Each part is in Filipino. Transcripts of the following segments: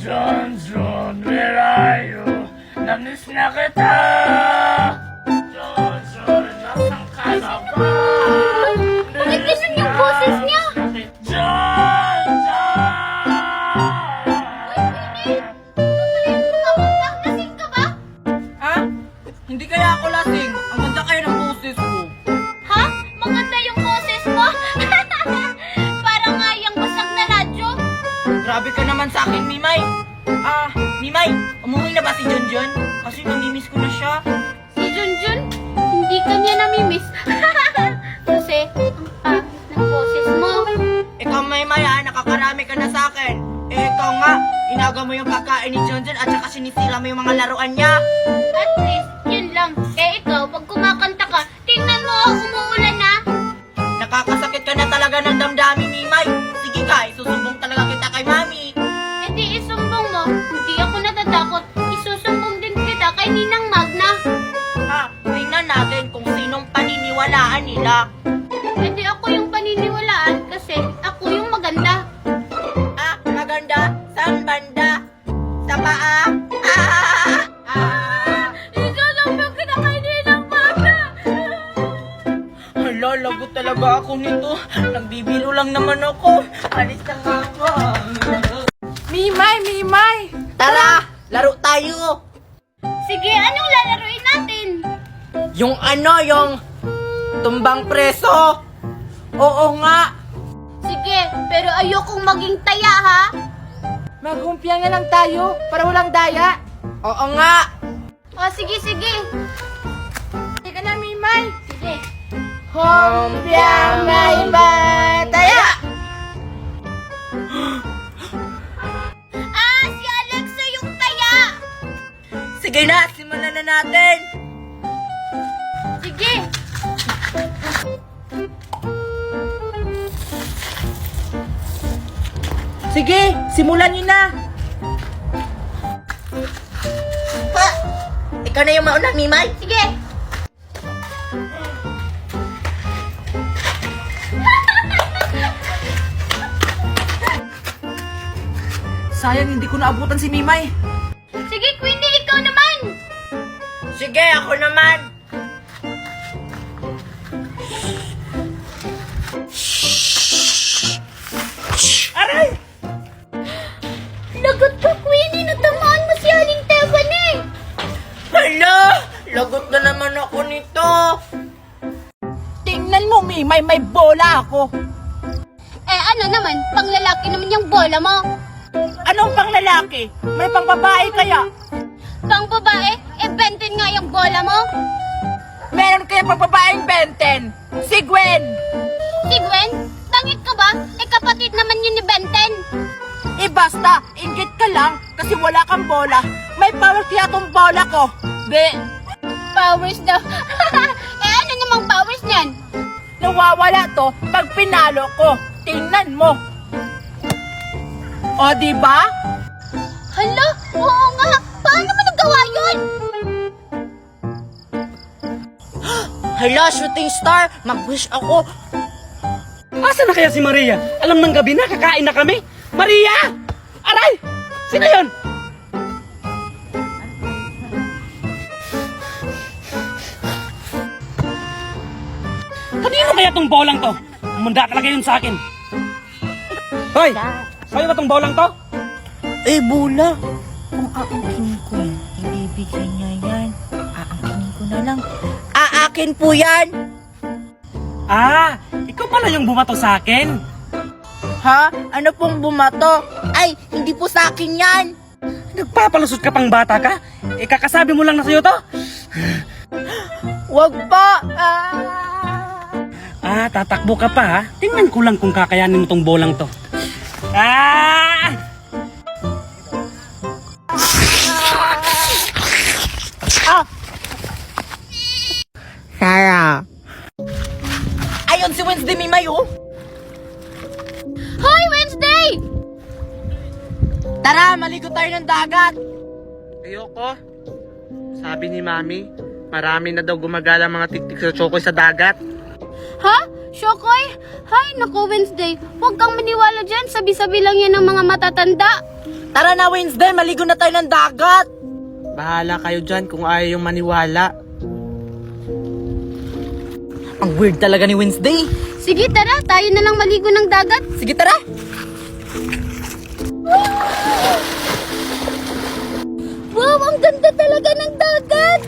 John, John, where are you? Namiss na kita! John, John, nasan ka na ba? Bakit ganun yung boses niya? John, John! Lasing ka ba? Ha? Hindi kaya ako lasing. Ang ganda kayo ng boses ko. Ha? Maganda yung boses mo? Parang nga yung basag na radyo. Grabe ka naman sa akin, Mimay. Mimay, umuwi na ba si Junjun? Kasi namimiss ko na siya. Si Junjun, hindi ka niya namimiss. Kasi, ang pangit ng boses mo. Ikaw, Maymay, nakakarami ka na sa akin. Ikaw nga, inaga mo yung pagkain ni Junjun at saka sinisira mo yung mga laruan niya. At least, yun lang. Eh ikaw, pag kumakanta ka, tingnan mo, umuulan na. Nakakasakit ka na talaga ng damdamin, Mimay. Sige ka, isusumbong talaga kita kay Mami. Eh di isumbong mo. Hindi ako natatakot. Isusumbong din kita kay Ninang Magna. Tingnan natin kung sinong paniniwalaan nila. Eh di ako yung paniniwalaan kasi ako yung maganda. Maganda? Saan banda? Sa paa? Isusumbong kita kay Ninang Magna. Hala, lagot talaga ako nito. Nagbibiro lang naman ako. Alis na nga ako. Mimay! Tara, laro tayo. Sige, anong lalaruin natin? Yung tumbang preso. Oo nga. Sige, pero ayokong maging taya ha. Magumpya nga lang tayo para walang daya. Oo nga. O sige, sige. Sige na, Mimay. Sige. Humpya may bataya. Si Alexa yung taya. Sige na, simulan na natin. Sige. Sige, simulan nyo na. Ikaw na yung mauna, Mimay. Sige. Sayang hindi ko naabutan si Mimay. Sige, Queenie, ikaw naman. Sige, ako naman. Aray! Lagot ka, Queenie. Natamaan mo si Aling Teban eh. Hala! Lagot na naman ako nito. Tingnan mo, Mimay, may bola ako. Eh ano naman, panglalaki naman yung bola mo. Anong pang lalaki? May pang babae kaya? Pang babae, eh benten nga yung bola mo. Meron kaya pang babaeng benten? Si Gwen! Si Gwen, tangit ka ba? Eh kapatid naman yun ni Benten. Basta, inggit ka lang kasi wala kang bola. May power kaya tong bola ko. Be, Powers daw. Eh ano namang powers niyan? nawawala to pag pinalo ko. Tingnan mo. O, diba? Hala, oo nga. Paano mo nagawa yun? Hala, shooting star. Mag-wish ako. Asa na kaya si Maria? Alam ng gabi na, kakain na kami. Maria! Aray! Sino yun? Kanino kaya tong bolang to? Umanda talaga yun sa akin. Hoy! Sa'yo ba tong bolang to? Bola. Kung aangkin ko yan, ibibigay niya yan. Aangkinin ko na lang. Aakin po yan. Ikaw pala yung bumato sa akin. Ha? Ano pong bumato? Ay, hindi po sa akin yan. Nagpapalusot ka pang bata ka? Kakasabi mo lang na sa'yo to? Wag po. Tatakbo ka pa ha? Tingnan ko lang kung kakayanin mo tong bolang to. Sarah. Ayun si Wednesday, Mimay, oh. Hoy, Wednesday! Tara, maligo tayo ng dagat. Ayoko. Sabi ni Mami, marami na daw gumagala mga tiktik sa chokoy sa dagat. Ha? Shokoy? Hay, naku Wednesday. Huwag kang maniwala dyan. Sabi-sabi lang yan ng mga matatanda. Tara na, Wednesday, maligo na tayo ng dagat. Bahala kayo dyan kung ayaw yung maniwala. Ang weird talaga ni Wednesday. Sige, tara. Tayo na lang maligo ng dagat. Sige, tara. Wow, ang ganda talaga ng dagat.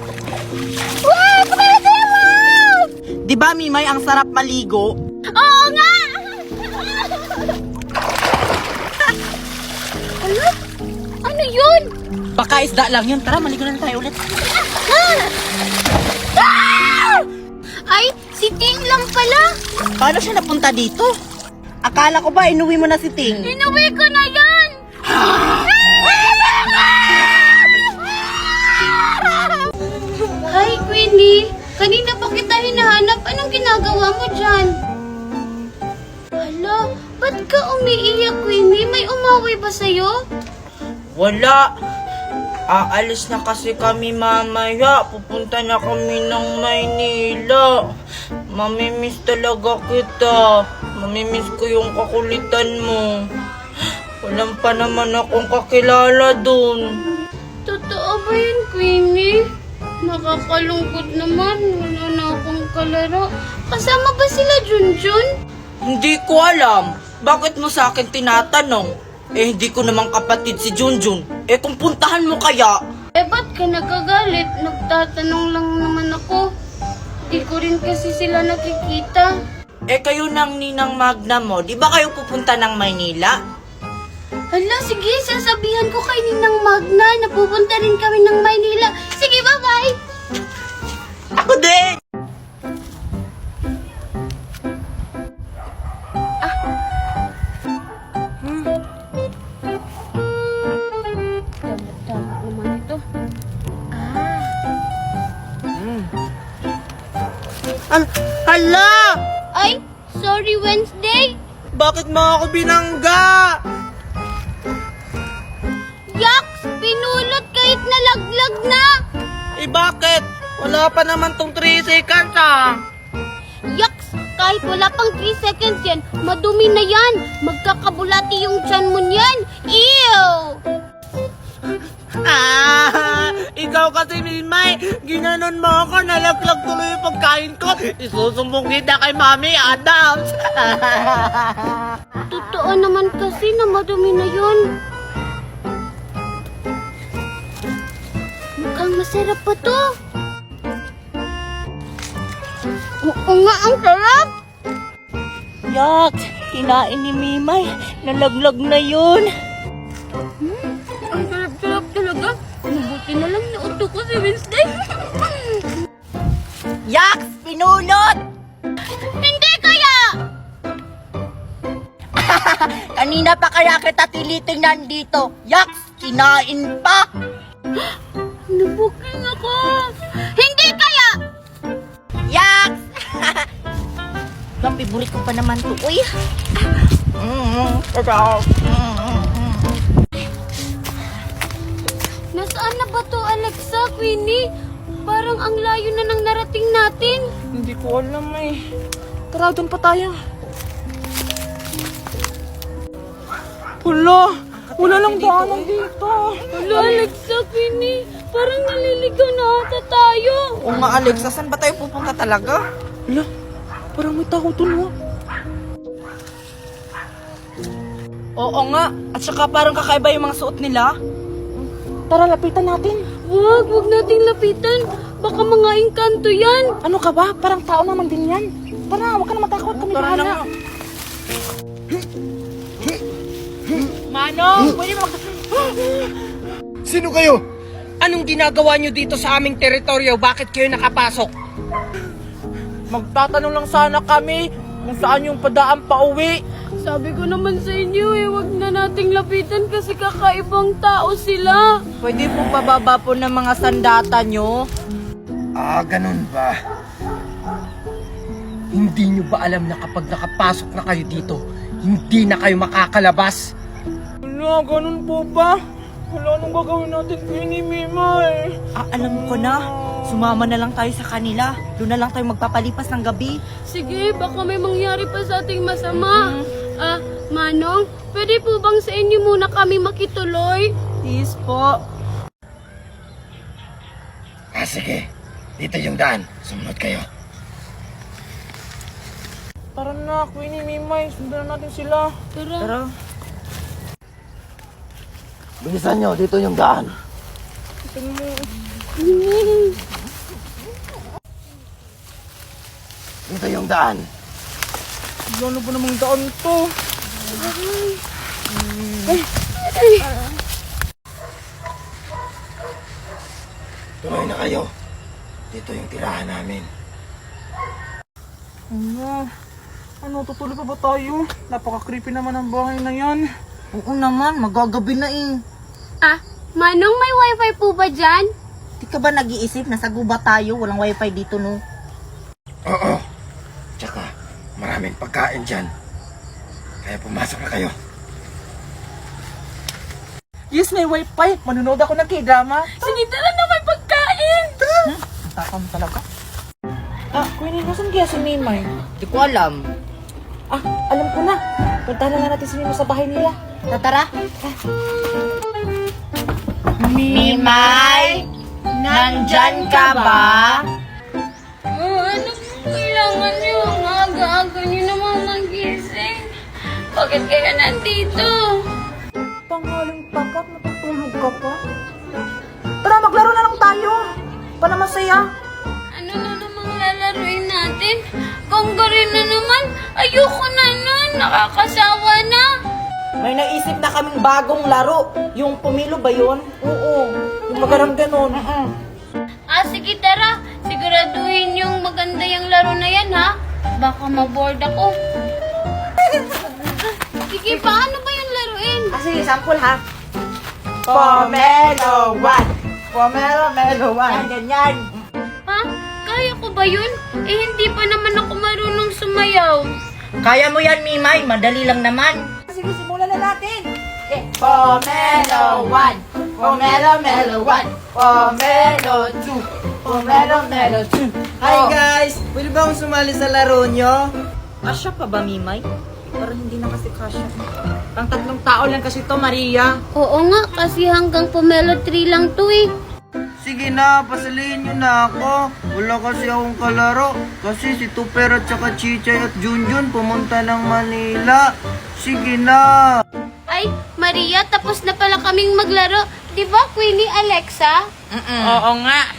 Wow, kumalaga! Wow! Di ba, Mimay, ang sarap maligo? Oo nga! Ano? Ano yun? Baka isda lang yun. Tara, maligo na tayo ulit. Ay, si Ting lang pala. Paano siya napunta dito? Akala ko ba inuwi mo na si Ting? Inuwi ko na yan. Hi, Queenie. Kanina pa kita hinahanap. Anong ginagawa mo dyan? Hala, ba't ka umiiyak, Queenie? May umaway ba sa'yo? Wala. Aalis na kasi kami mamaya. Pupunta na kami ng Maynila. Mamimiss talaga kita. Mamimiss ko yung kakulitan mo. Walang pa naman akong kakilala dun. Totoo ba yun, Queenie? Nakakalungkot naman. Wala na akong kalaro. Kasama ba sila, Junjun? Hindi ko alam. Bakit mo sa akin tinatanong? Eh, hindi ko namang kapatid si Junjun. Eh, kung puntahan mo kaya? Eh, ba't ka nagagalit? Nagtatanong lang naman ako. Di ko rin kasi sila nakikita. Eh, kayo ng ninang Magna mo. Di ba kayo pupunta ng Maynila? Hala, sige, sasabihan ko kay Ninang Magna na pupunta rin kami ng Maynila. Sige, bye-bye! Ako din! Dapat naman ito. Hala! Ay, sorry, Wednesday. Bakit mo ako binangga? Yaks, pinulot kahit nalaglag na. Eh, bakit? Wala pa naman tong 3 seconds ah. Yaks, kahit wala pang 3 seconds yan, madumi na yan. Magkakabulati yung tiyan mo niyan. Ew! Ikaw kasi, Mimay, ginanon mo ako, nalaglag tuloy yung pagkain ko. Isusumbong kita kay Mami Adams. Totoo naman kasi na madumi na yun. Mukhang masarap pa to. Oo nga, ang sarap. Yak, kinain ni Mimay, nalaglag na yun. Ang sarap-sarap talaga. Mabuti na lang nauto ko si Wednesday. Yak, pinulot! Hindi kaya! Kanina pa kaya kita tilitingnan dito. Yak, kinain pa. Nabuking ako. Hindi kaya! Yak! Ang favorite ko pa naman to. Uy! Nasaan na ba to, Alexa, Queenie? Parang ang layo na nang narating natin. Hindi ko alam eh. Tara, doon pa tayo. Hala, wala lang daanan dito. Hello, Alexa, Queenie. Parang naliligaw na ata tayo. Oo nga, Alexa, saan ba tayo pupunta talaga? Hala, parang may tao doon, ha? Oo nga, at saka parang kakaiba yung mga suot nila. Tara, lapitan natin. Wag nating lapitan. Baka mga engkanto yan. Ano ka ba? Parang tao naman din yan. Tara, huwag ka na matakot. Kami bahala. Manong, pwede mo Sino kayo? Anong ginagawa nyo dito sa aming teritoryo? Bakit kayo nakapasok? magtatanong lang sana kami kung saan yung padaan pa uwi. Sabi ko naman sa inyo wag na nating lapitan kasi kakaibang tao sila. Pwede po pababa po ng mga sandata nyo? Ganun ba? Hindi nyo ba alam na kapag nakapasok na kayo dito, hindi na kayo makakalabas? Wala, ganun po ba? Wala nang gagawin natin kay Mima eh. Alam ko na. Sumama na lang tayo sa kanila. Doon na lang tayo magpapalipas ng gabi. Sige, baka may mangyari pa sa ating masama. Manong, pwede po bang sa inyo muna kami makituloy? Please po. Sige. Dito yung daan. Sumunod kayo. Tara na, Queenie, Mimay. Sundan natin sila. Tara. Bilisan nyo. Dito yung daan. Dito yung daan. Ano ba namang daan to? Tuloy na kayo. Dito yung tirahan namin. Ano, tutuloy pa ba tayo? Napaka-creepy naman ang bahay na yan. Oo naman, magagabi na eh. Ah, Manong, may wifi po ba dyan? Di ka ba nag-iisip? Nasa guba tayo, walang wifi dito no. Oo. Tsaka, maraming pagkain dyan. Kaya pumasok na kayo. Yes, may wifi. Manonood ako ng K-drama. Sige, tara na, may pagkain! Ang takam talaga. Queenie, nasan kaya si Mimay? Di ko alam. Alam ko na. Punta na nga natin si Mimay sa bahay nila. Tara. Mimay, nandyan ka ba? Ano kailangan niyo? Ang aga-aga niyo naman magising. Bakit kayo nandito? Tanghaling pagkat, natutulog ka pa. Tara, maglaro na lang tayo. Para masaya. Ano na namang lalaruin natin? Konggarin na naman. Ayoko na nun. Nakakasawa na. May naisip na kaming bagong laro. Yung pumilo ba yun? Oo. Yung magarang ganon. Sige tara. Siguraduhin yung maganda yung laro na yan ha. Baka maboard ako. Sige, paano ba yung laruin? Sige, sample ha. Pomelo 1. Pomelo 1. Yan. Ha? Kaya ko ba yun? Hindi pa naman ako marunong sumayaw. Kaya mo yan, Mimay. Madali lang naman. Sige, simulan na natin. Pomelo 1. Pomelo 1. Pomelo 2. Pomelo 2. Hi guys! Pwede ba akong sumali sa laro nyo? Kasya pa ba, Mimay? Parang hindi na kasi kasya. Pang 3 tao lang kasi to, Maria. Oo nga, kasi hanggang Pomelo 3 lang to eh. Sige na, pasalihin nyo na ako. Wala kasi akong kalaro. Kasi si Tupper at saka Chichay at Junjun pumunta ng Manila. Sige na. Ay, Maria, tapos na pala kaming maglaro. Di ba, Queenie, Alexa? Oo nga.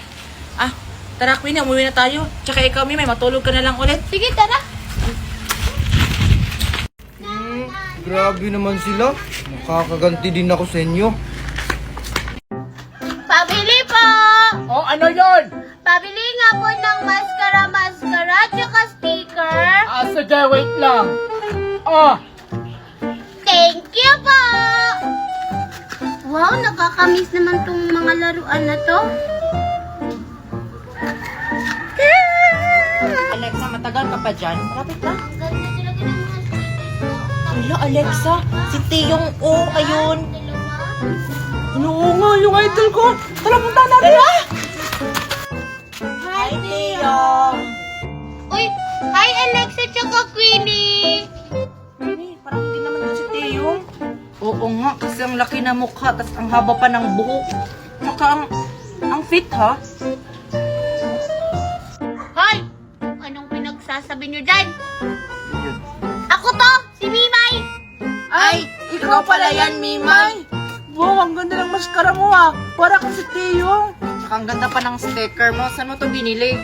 Tara, Queenie, umuwi na tayo. Tsaka ikaw, Mimay, matulog ka na lang ulit. Sige, tara. Grabe naman sila. Makakaganti din ako sa inyo. Pabili po! Oh, ano yon? Pabili nga po ng maskara, tsaka sticker. Sige, wait lang. Oh, Thank you po! Wow, nakakamiss naman tong mga laruan na to. Alexa, matagal ka pa dyan? Malapit na. Ang ganda talaga ng mga Hala, Alexa, si Tiyong O, ayun. oo nga, yung idol ko. Tara, punta natin. Hi, Tiyong. Uy, hi Alexa tsaka Queenie! Parang hindi naman yun si Tiyong. Oo nga, kasi ang laki na mukha, tas ang haba pa ng buhok. Tsaka ang fit, ha? Hoy! Anong pinagsasabi nyo dyan? Ako to, si Mimay! Ay, ikaw pala yan, Mimay. Wow, ang ganda ng maskara mo ah. Para kang si Teo. Tsaka ang ganda pa ng sticker mo. Saan mo to binili?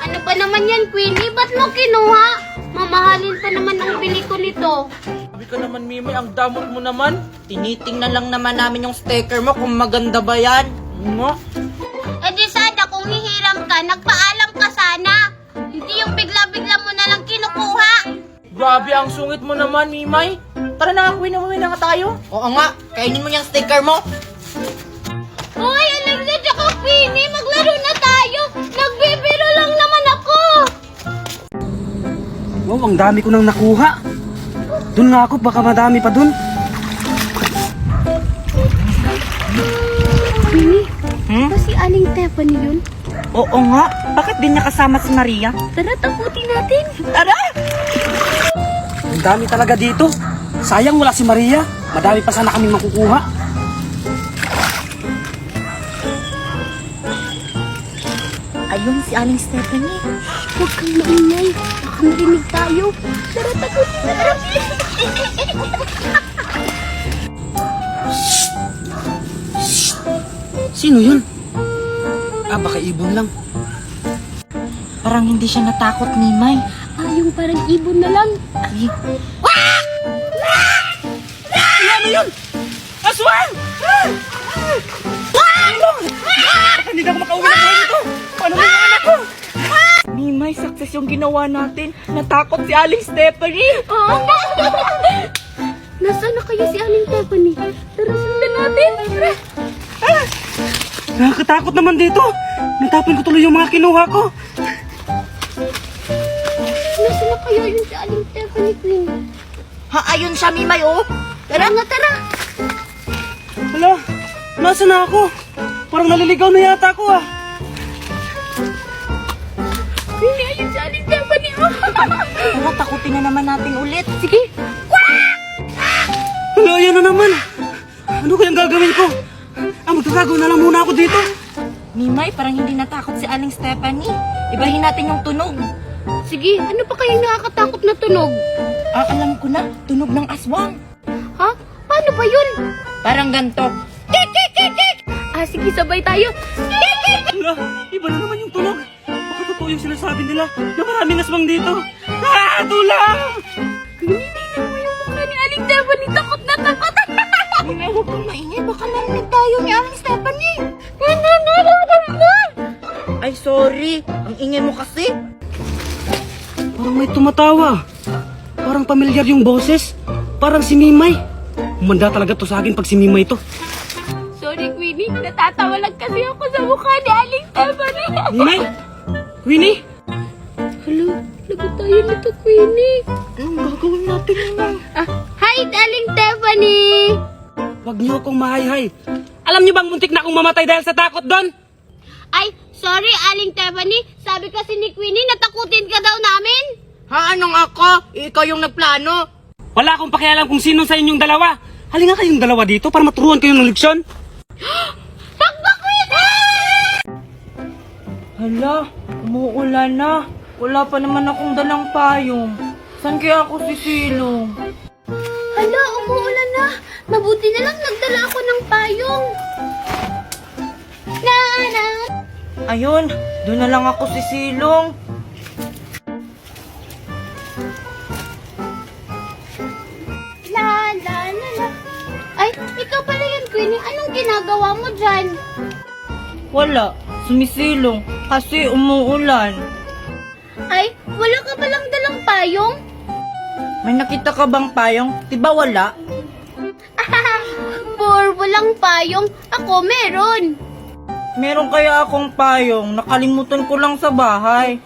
Ano pa naman yan, Queenie? Ba't mo kinuha? Mamahalin pa naman ang bili ko nito. Sabi ka naman, Mimay, ang damot mo naman. Tinitingnan lang naman namin yung sticker mo kung maganda ba yan. Nga. Eh di sana kung hihiram ka, nagpaalam ka sana. Hindi yung bigla-bigla mo na lang kinukuha. Grabe ang sungit mo naman, Mimay. Tara na, Queen, umuwi na nga tayo. Oo nga, kainin mo yung sticker mo. Hoy, Alexa tsaka Queenie, maglaro na tayo. Nagbibiro lang naman ako. Wow, ang dami ko nang nakuha. Doon nga ako, baka madami pa doon. Queenie, ba si Aling Tiffany yun? Oo nga, bakit din niya kasama si Maria? Tara, takutin natin. Tara! Ang dami talaga dito. Sayang wala si Maria. Madami pa sana kaming makukuha. Ayun, si Aling Stephanie. Huwag kang maingay. Baka marinig tayo. Tara, takot na. Sino yun? Baka ibon lang. Parang hindi siya natakot, Mimay. Yung parang ibon na lang. Ay, Ano yun? Aswang! Ilong! Hindi na ako makauwi ng buhay nito. Paano mo yung anak ko? Mimay, success yung ginawa natin. Natakot si Aling Stephanie. Nasaan na kaya si Aling Stephanie? Tara, sundan natin. Tara. Nakakatakot naman dito. Natapon ko tuloy yung mga kinuha ko. Nasaan na kaya yun si Aling Stephanie, Queen? Ha, ayun siya, Mimay, oh. Tara nga, tara. Hala, nasa na ako? Parang naliligaw na yata ako ah. Hindi, ayun si Aling Stephanie. Tara, takutin na naman natin ulit. Sige. Hala, yan na naman. Ano kayang gagawin ko? Magtatago na lang muna ako dito. Mimay, parang hindi natakot si Aling Stephanie. Ibahin natin yung tunog. Sige, ano pa kayang nakakatakot na tunog? Alam ko na, tunog ng aswang. Ha? Paano ba yun? Parang ganto. Sige, sabay tayo. Hala, iba na naman yung tunog. Baka totoo yung sinasabi nila na maraming aswang dito. Tulang! Hinihinan mo yung mukha ni Aling Stephanie. Takot na takot. Mimay, huwag kang maingay. Baka narinig tayo ni Aling Stephanie. Ay, sorry. Ang ingay mo kasi. Parang may tumatawa. Parang pamilyar yung boses. Parang si Mimay. Umanda talaga to sa akin pag si Mimay to. Sorry, Queenie. Natatawa lang kasi ako sa mukha ni Aling Stephanie. Mimay? Winnie? Hello, lagot tayo nito, Queenie. Anong gagawin natin, Mimay? Hi, Aling Stephanie. Huwag niyo akong mahay-hay. Alam niyo bang muntik na akong mamatay dahil sa takot doon? Ay, sorry, Aling Stephanie. Sabi kasi ni Queenie, natakutin ka daw namin. Ha, anong ako? Ikaw yung nagplano. Wala akong pakialam kung sino sa inyong dalawa. Halika kayong dalawa dito para maturuan kayo ng leksyon. Takbo, Queenie! Hala, umuulan na. Wala pa naman akong dalang payong. Saan kaya ako sisilong? Hala, umuulan na. Mabuti na lang nagdala ako ng payong. Ayun, doon na lang ako sisilong. La, la, la, la. Ay, ikaw pala yan, Queenie. Anong ginagawa mo dyan? Wala, sumisilong kasi umuulan. Ay, wala ka palang dalang payong? May nakita ka bang payong? Diba wala? For walang payong, ako meron. Meron kaya akong payong, nakalimutan ko lang sa bahay.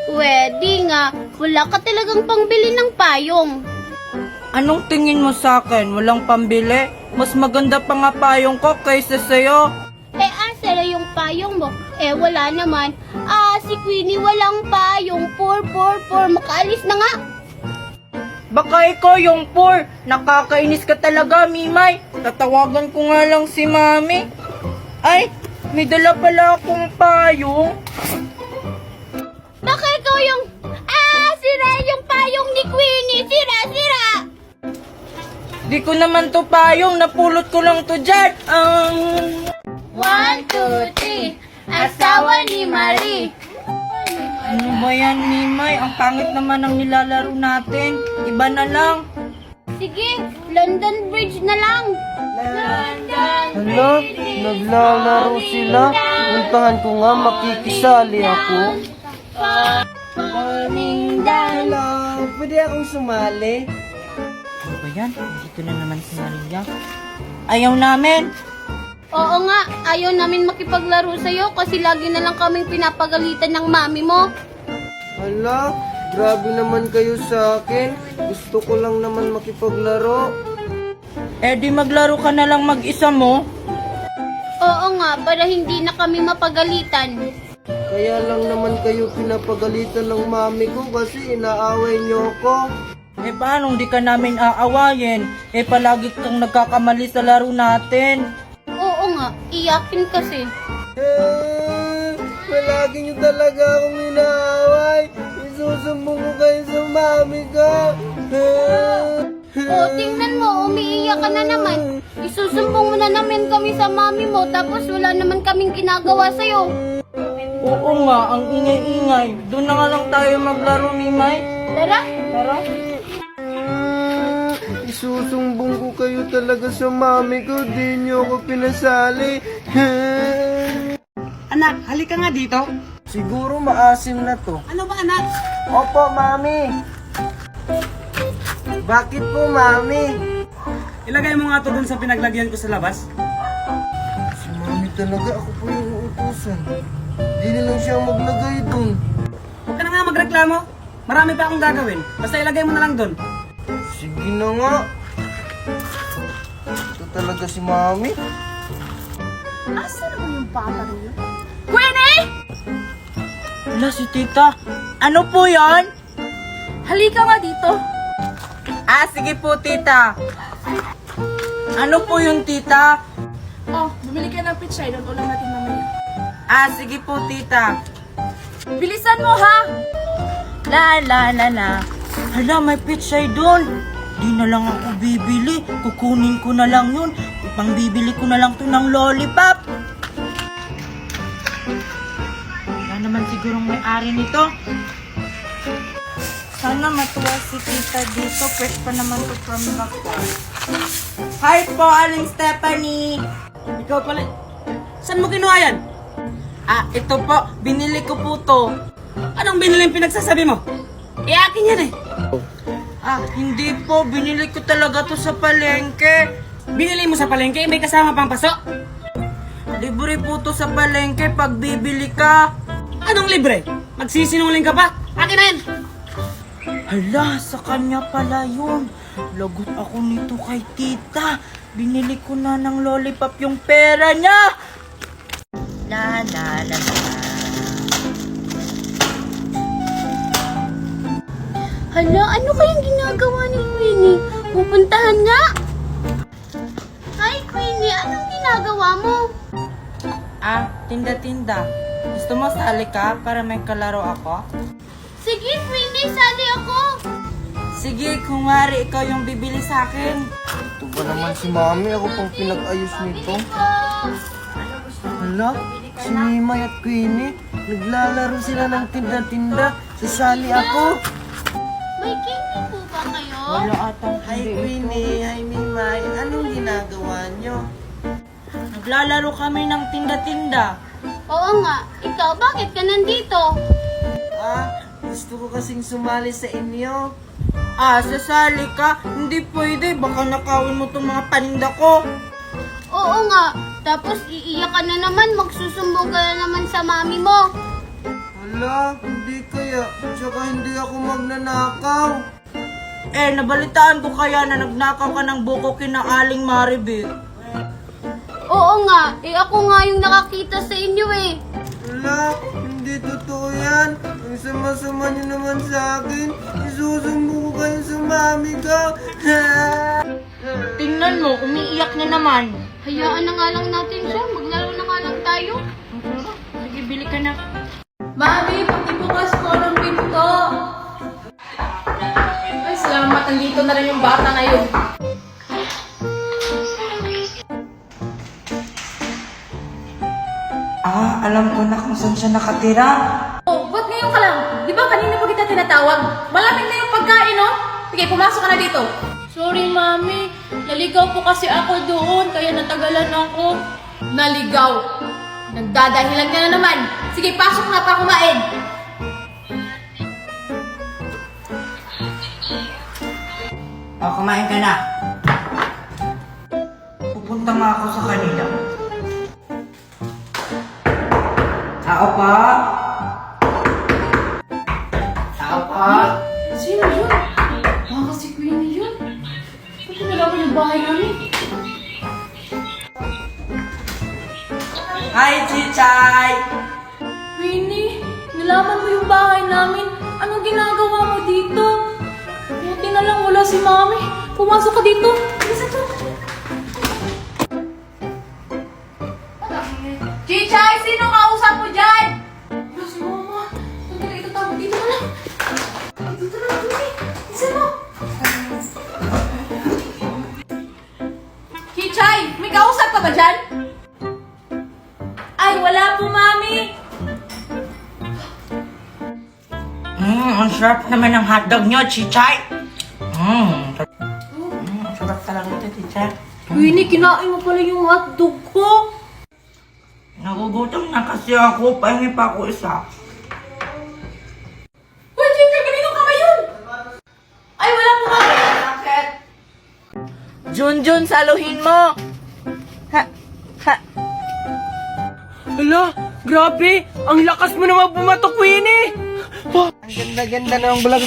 Pwede nga, wala ka talagang pangbili ng payong. Anong tingin mo sa akin? Walang pambili? Mas maganda pa nga payong ko kaysa sa'yo. Asa na yung payong mo? Wala naman. Si Queenie walang payong. Poor, makaalis na nga. Baka ikaw yung poor. Nakakainis ka talaga, Mimay. Tatawagan ko nga lang si Mami. Ay, may dala pala akong payong. Baka ikaw yung... sira yung payong ni Queenie. Sira. Di ko naman to payong, napulot ko lang to dyan. 1, 2, 3. Asawa ni Marie. Ano ba yan, Mimay? Ang pangit naman ang nilalaro natin. Iba na lang. Sige, London Bridge na lang. London Hala, naglalaro sila. Puntahan ko nga, makikisali ako. Falling down. Hala, pwede akong sumali? Ano ba yan? Dito na naman si Maria. Ayaw namin. Oo nga, ayaw namin makipaglaro sa'yo kasi lagi na lang kaming pinapagalitan ng mami mo. Hala, grabe naman kayo sa akin. Gusto ko lang naman makipaglaro. Eh di maglaro ka na lang mag-isa mo. Oo nga, para hindi na kami mapagalitan. Kaya lang naman kayo pinapagalitan ng mami ko kasi inaaway niyo ako. Eh paano di ka namin aawayin? Eh palagi kang nagkakamali sa laro natin. Oo nga, iyakin kasi. Palagi niyo talaga akong inaaway. Isusumbong ko kayo sa mami ko. O, tingnan mo, umiiyak ka na naman. Isusumbong mo na namin kami sa mami mo, tapos wala naman kaming ginagawa sa'yo. Oo nga, ang ingay-ingay. Doon na nga lang tayo maglaro, Mimay. Tara. Tara. Isusumbong ko kayo talaga sa mami ko. Di niyo ako pinasali. Anak, halika nga dito. Siguro maasim na to. Ano ba, anak? Opo, mami. Bakit po, mami? Ilagay mo nga to dun sa pinaglagyan ko sa labas. Si mami talaga, ako po yung uutusan. Di na lang siya maglagay dun. Huwag ka na nga magreklamo. Marami pa akong gagawin. Basta ilagay mo na lang dun. Sige na nga. Ito talaga si mami. Asa na yung bata rin? Queenie! Wala si tita. Ano po yon? Halika nga dito. Sige po, tita. Ano po yung tita? Oh, bumili ka ng pitsay. Doon ulam natin mamaya. Sige po, tita. Bilisan mo, ha? La. Hala, may pitsay doon. Di na lang ako bibili. Kukunin ko na lang yun. Ipangbibili ko na lang to ng lollipop. Wala naman sigurong may-ari nito. Sana matuwa si tita dito. Fresh pa naman to from Bacor. Hi po, Aling Stephanie. Ikaw pala. Saan mo kinuha yan? Ito po. Binili ko po to. Anong binili yung pinagsasabi mo? Akin yan eh. Hindi po. Binili ko talaga to sa palengke. Binili mo sa palengke, may kasama pang paso. Libre po to sa palengke pag bibili ka. Anong libre? Magsisinungaling ka pa? Akin na yan. Hala, sa kanya pala yun. Lagot ako nito kay tita. Binili ko na ng lollipop yung pera niya. La. Hala, ano kayang ginagawa ni Queenie? Pupuntahan nga? Hi, Queenie, anong ginagawa mo? Tinda-tinda. Gusto mo sali ka para may kalaro ako? Sige, Queenie, sali ako. Sige, kung wari ikaw yung bibili sa akin. Ito ba naman si mami? Ako pang pinag-ayos nito. Hala, si Mimay at Queenie. Naglalaro sila ng tinda-tinda. Sasali ako. May Queenie po ba kayo? Wala atang Hi, Queenie. Hi, Mimay. Anong ginagawa nyo? Naglalaro kami ng tinda-tinda. Oo nga, ikaw, bakit ka nandito? Gusto ko kasing sumali sa inyo. Sasali ka? Hindi pwede. Baka nakawin mo itong mga paninda ko. Oo nga, tapos iiyak ka na naman, magsusumbong ka na naman sa mami mo. Hala, hindi kaya. Tsaka hindi ako magnanakaw. Nabalitaan ko kaya na nagnakaw ka ng buko kina Aling Maribel. Oo nga, ako nga yung nakakita sa inyo eh. Hala, hindi totoo yan. Ang sama-sama niyo naman sa akin. Isusumbong ko kayo sa mami ko. Tingnan mo, umiiyak na naman. Hayaan na nga lang natin siya, maglaro na nga lang tayo. Sige, bili ka na. Mami, pagkibukas ko ng pinto. Ay, salamat. Nandito na rin yung bata na yun. Alam ko na kung saan siya nakatira. Oh, ba't ngayon ka lang? Di ba kanina pa kita tinatawag? Malamig na yung pagkain, no? Sige, pumasok ka na dito. Sorry, mami. Naligaw po kasi ako doon, kaya natagalan ako. Naligaw. Nagdadahilan ka na naman. Sige, pasok na pa kumain. Kumain ka na. Pupunta nga ako sa kanila. Tao pa? Tao pa? Sino yun? Baka si Queenie yun. Ba't nalaman yung bahay namin? Hi, Chichay! Queenie, nalaman mo yung bahay namin. Anong ginagawa mo dito? Buti na lang wala si Mami. Pumasok ka dito. Bilisan mo. Chichay, sino kausap mo dyan? Wala si Mama. Sandali, ito tawag dito na lang. Dito na lang, Queenie. Bilisan mo. Chichay, may kausap ka ba dyan? Ay, wala po, Mami. Ang sarap naman ng hotdog nyo, Chichay. Sarap talaga ito, Chichay. Queenie, kinain mo pala yung hotdog ko. Nagugutom na kasi ako. Pahingi pa ako isa. Uy, Chichay, kanino ka ngayon? Ay, wala po, Mami. Bakit? Junjun, saluhin mo. Ha? Hala, grabe! Ang lakas mo naman bumato, Queenie! Ang ganda-ganda ng vlog.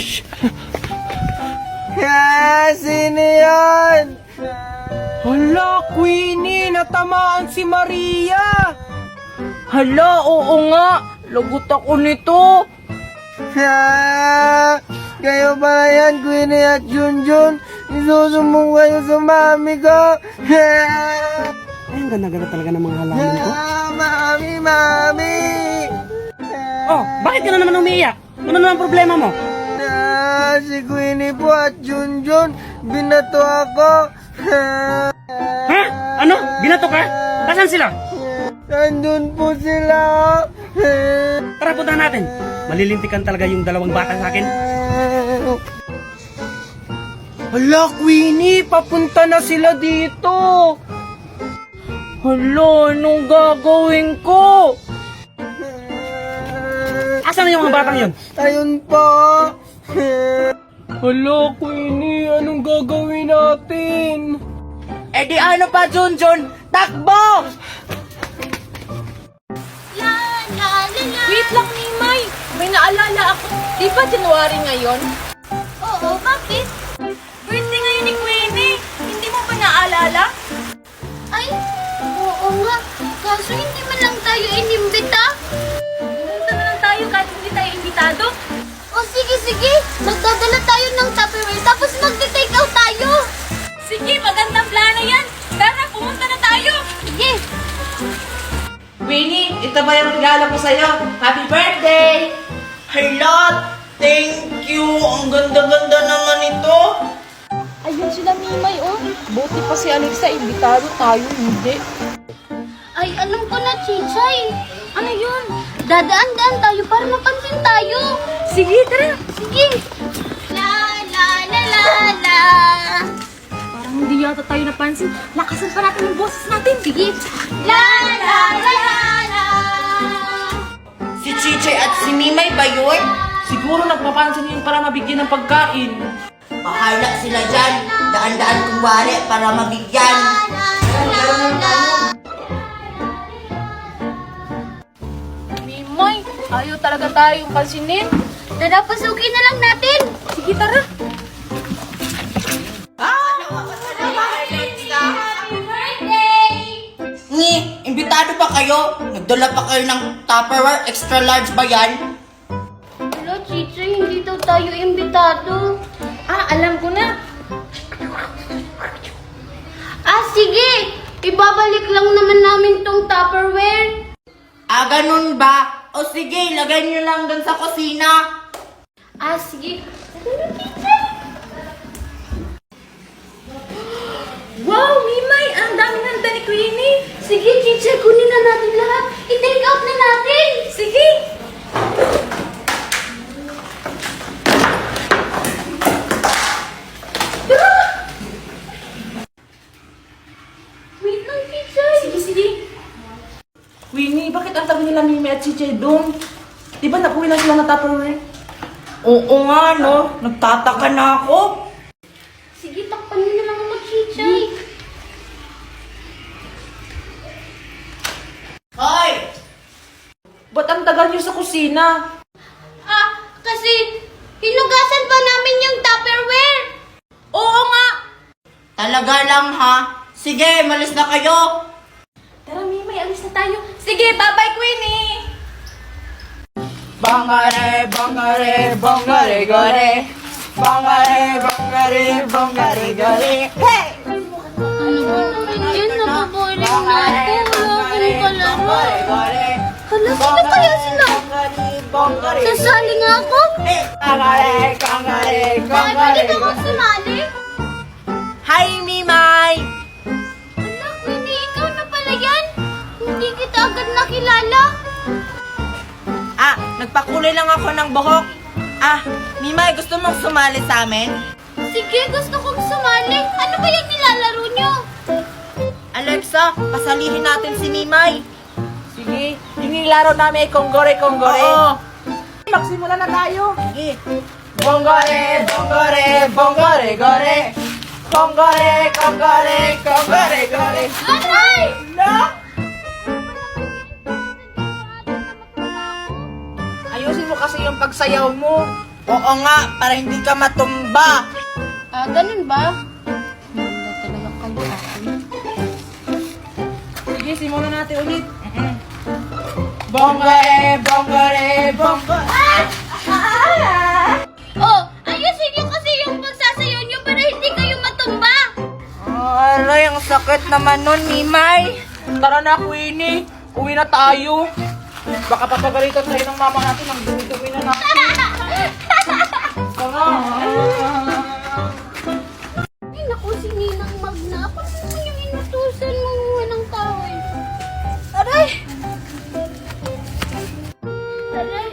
Sino yan? Hala, Queenie! Natamaan si Maria! Hala, oo nga! Lagot ako nito! Kayo ba yan, Queenie at Junjun? Isusumbong kayo sa mami ko. Ay, ang ganda-ganda talaga ng mga halaman ko. Mami! Oh, bakit ka na naman umiiyak? Ano naman problema mo? Si Queenie po at Junjun, binato ako. Ha? Ano? Binato ka? Nasaan sila? Nandun po sila. Tara, puntahan natin. Malilintikan talaga yung dalawang bata sa akin. Hala, Queenie! Papunta na sila dito! Hala, anong gagawin ko? Asan na yung mga batang yun? Ayun po. Hala, Queenie! Anong gagawin natin? Eh di ano pa, Junjun? Takbo! La, la, la, la. Wait lang, Nimay. May naalala ako. Di ba January ngayon? Oo, bakit? Birthday ngayon ni Queenie. Hindi mo ba naalala? Ay, oo nga. Kaso hindi man lang tayo inimbita. Pumunta na lang tayo kahit hindi tayo imbitado. O sige. Magdadala tayo ng Tupperware tapos magte-take out tayo. Sige, magandang plano yan. Tara, pumunta na tayo. Sige. Queenie, ito ba yung regalo ko sa'yo? Happy birthday! Hello! Thank you! Ang ganda-ganda naman ito! Ayun sila, Nimay, oh. Buti pa si Alexa, imbitado tayo, hindi. Ay, alam ko na, Chichay. Ano yun? Dadaan-daan tayo para mapansin tayo. Sige, tara. Sige. La, la, la, la, la. Parang hindi yata tayo napansin. Lakasan pa natin yung boses natin. Sige. La, la, la, la, la. Si Chichay at si Mimay ba yun? Siguro nagpapansin yun para mabigyan ng pagkain. Bahala sila dyan. Daan-daan kumwari para mabigyan. Nimay, ayaw talaga tayong pansinin. Tara, pasukin na lang natin. Sige, tara. Happy birthday! Ni, imbitado ba kayo? Nagdala pa kayo ng Tupperware? Extra large ba yan? Wala, Chichay. Hindi daw tayo imbitado. Alam ko na. Sige. Ibabalik lang naman namin tong Tupperware. Ganun ba? O sige, lagay nyo lang dun sa kusina. Sige. Wow, Mimay, ang dami handa ni Queenie. Sige, Chichay. Kunin na natin lahat. I-take out na natin. Sige. Wait lang, Chichay. Sige. Queenie, bakit ang tabi nila Mimi at Chichay doon? Di ba nakuwi lang sila ng Tupperware? Oo nga, no? Nagtataka na ako. Sige, takpan mo na lang ako, Chichay. Hoy! Ba't ang tagal niyo sa kusina? Kasi hinugasan pa namin yung Tupperware. Oo nga. Talaga lang, ha? Sige, malis na kayo. Tara, Mimay, alis na tayo. Sige, bye-bye, Queenie. Bangare, bangare, bangare, gore. Bongare, bongare, bongare, gare. Hey! Ano ba naman yan? Napaboring na ako. Wala akong kalaro. Hala, sino kaya sila? Bongare, Sasali nga ako? Kangare, kangare, Bakit pwede ba akong sumali? Hi, Mimay! Hala, Queenie, ikaw na pala yan? Hindi kita agad nakilala. Nagpakulay lang ako ng buhok. Mimay, gusto mong sumali sa amin? Sige, gusto kong sumali. Ano ba yung nilalaro nyo? Alexa, pasalihin natin si Mimay. Sige, yung nilaro namin ay konggore-konggore. Oo. Magsimula na tayo. Sige. bongare, bongare, bongare, gore. Bongare, bongare, bongare, gore. Aray! No! Ayusin mo kasi yung pagsayaw mo. Oo nga, para hindi ka matumba. Ganun ba? Wala talaga kayo akin. Sige, simulan natin ulit. Bongare, bongare, bongare. Oh, ayusin nyo kasi yung pagsasayaw nyo para hindi kayo matumba. Aray, ang sakit naman nun, Mimay. Tara na, Queenie. Uwi na tayo. Baka papagalitan tayo ng mama natin. Ang dumi-dumi na natin. Tara. Ay, naku, si Ninang Magna. Paano naman yung inutusan mo ng kahoy? Aray! Aray!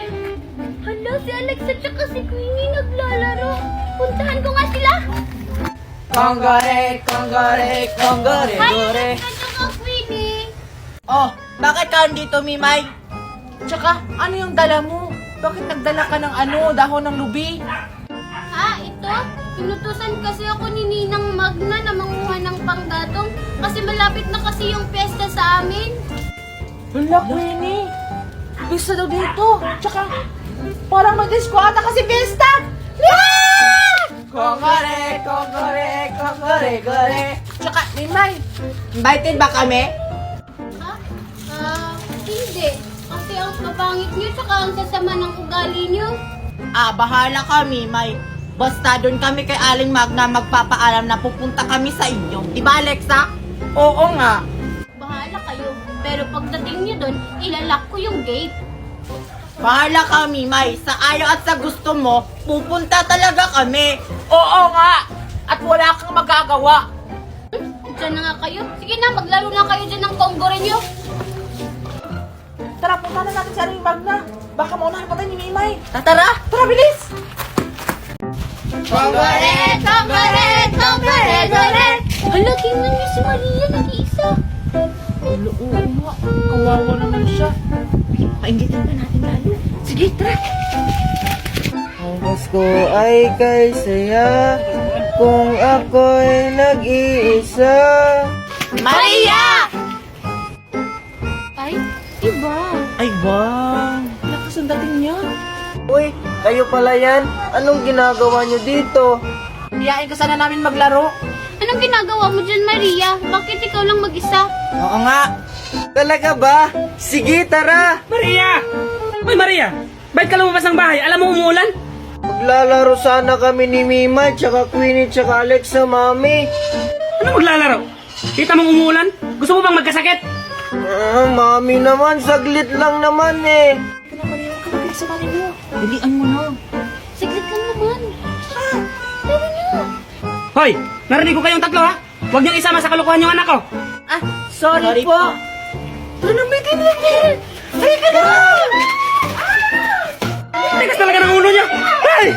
Hala, si Alex at saka si Queenie naglalaro. Puntahan ko nga sila. Bongare, bongare, bongare, Hi, gore. Alex at saka Queenie. Oh, bakit ka andito, Mimay? Tsaka, ano yung dala mo? Bakit nagdala ka ng dahon ng lubi? Ito? Pinutusan kasi ako ni Ninang Magna na manguha ng panggatong kasi malapit na kasi yung piyesta sa amin. Hala, Queenie. Pista daw dito. Tsaka, parang mag-disco ata kasi pista. Bongare, bongare, bongare, gore. Tsaka, Mimay, invited ba kami? Hindi. Kasi ang kapangit nyo tsaka ang sasama ng ugali nyo. Bahala kami, Mimay. Basta doon kami kay Aling Magna magpapaalam na pupunta kami sa inyo. Di ba, Alexa? Oo nga. Bahala kayo. Pero pagdating nyo doon, ilalak ko yung gate. Bahala kami, Mimay. Sa ayaw at sa gusto mo, pupunta talaga kami. Oo nga. At wala kang magagawa. Diyan na nga kayo. Sige na, maglaro na kayo dyan ng konggore nyo. Tara, punta na natin sa Aling Magna. Baka maunahan pa tayo ni Mimay. Tara! Tara, bilis! Konggore, konggore, konggore, konggore. Hala, tingnan nyo si Maria, nag-iisa. Oo nga. Kawawa naman siya. Paingitin pa natin lalo. Sige, tara! Ang Pasko ay kay saya kung ako'y nag-iisa. Maria! Ay, iba. Ay, wow! Lakas ang dating niya. Uy, kayo pala yan? Anong ginagawa nyo dito? Iyain ka sana namin maglaro. Anong ginagawa mo dyan, Maria? Bakit ikaw lang mag-isa? Oo nga. Talaga ba? Sige, tara! Maria! Uy, Maria! Bakit ka lumabas ng bahay? Alam mo umuulan? Maglalaro sana kami ni Mima, tsaka Queenie, tsaka Alex sa mami. Ano maglalaro? Kita mong umuulan? Gusto mo bang magkasakit? Mami naman, saglit lang naman eh. Dilian mo na. Saglit lang naman. Pero na. Hoy! Narinig ko kayong tatlo ha? Huwag niyong isama sa kalokohan yung anak ko! Sorry po. Tunamitin natin! Halika na! Tigas talaga ng ulo niya! Hey!